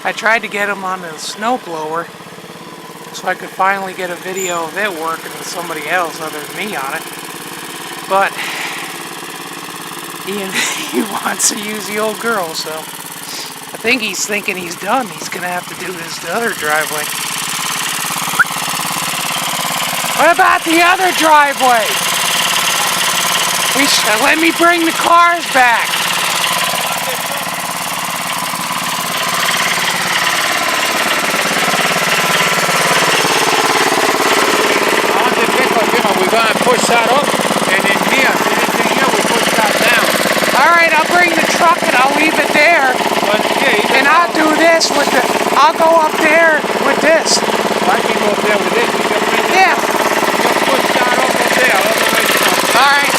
I tried to get him on the snowblower so I could finally get a video of it working with somebody else other than me on it. But he wants to use the old girl, so I think he's thinking he's done. He's going to have to do this other driveway. What about the other driveway? Let me bring the cars back. We're going to push that up, and then here, anything here, we push that down. Alright, I'll bring the truck and I'll leave it there. But, yeah, and I'll do this with the... I'll go up there with this. I can go up there with this. You can bring it yeah. Up. Just push that up there. Alright.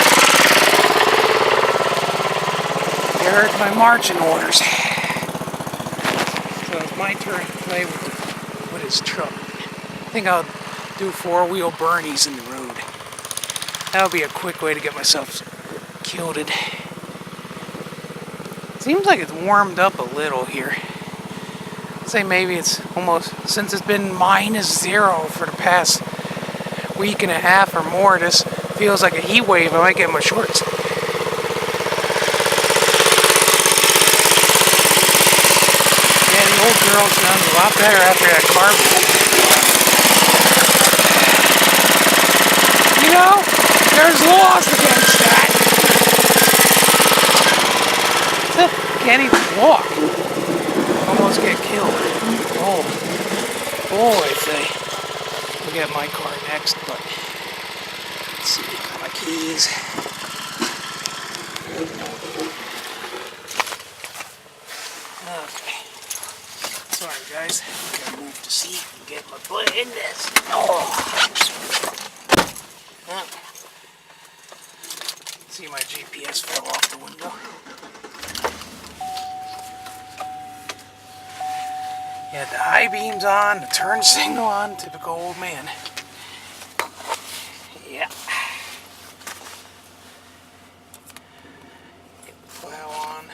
You heard my marching orders. So it's my turn to play with his truck. I think I'll do 4-wheel Bernies in the road. That'll be a quick way to get myself kilted. Seems like it's warmed up a little here. I'd say maybe it's almost, since it's been -0 for the past week and a half or more, this feels like a heat wave. I might get my shorts. Yeah, the old girl sounds a lot better after that car. You know, there's laws against that. Can't even walk. Almost get killed. Oh, I say. We'll get my car next, but let's see, my keys. Okay. Sorry, guys. Gotta move the seat and get my foot in this. Oh. See, my GPS fell off the window. You had the high beams on, the turn signal on, typical old man. Yeah. Get the plow on.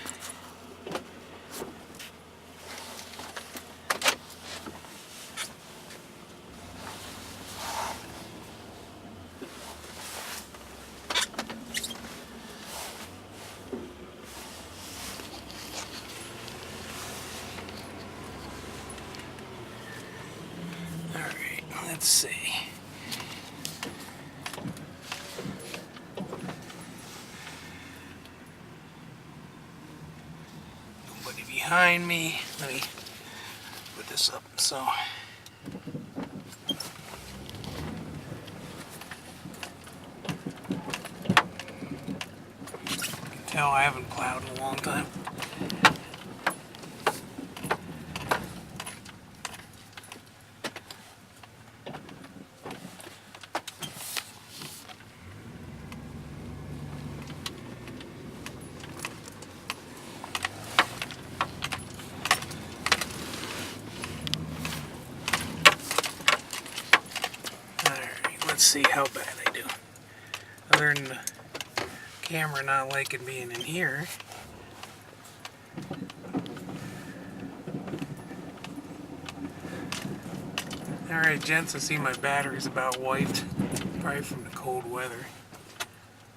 Let's see. Nobody behind me. Let me put this up so. You can tell I haven't plowed in a long time. Let's see how bad I do. Other than the camera not liking being in here. Alright, gents, I see my battery's about wiped. Probably from the cold weather.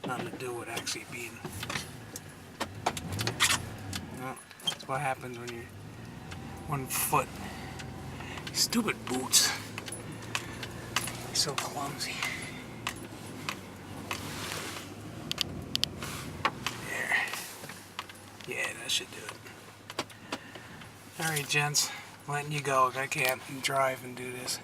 Nothing to do with actually being... No, that's what happens when you're 1 foot. Stupid boots. So clumsy. There. Yeah, that should do it. Alright, gents. I'm letting you go. I can't drive and do this.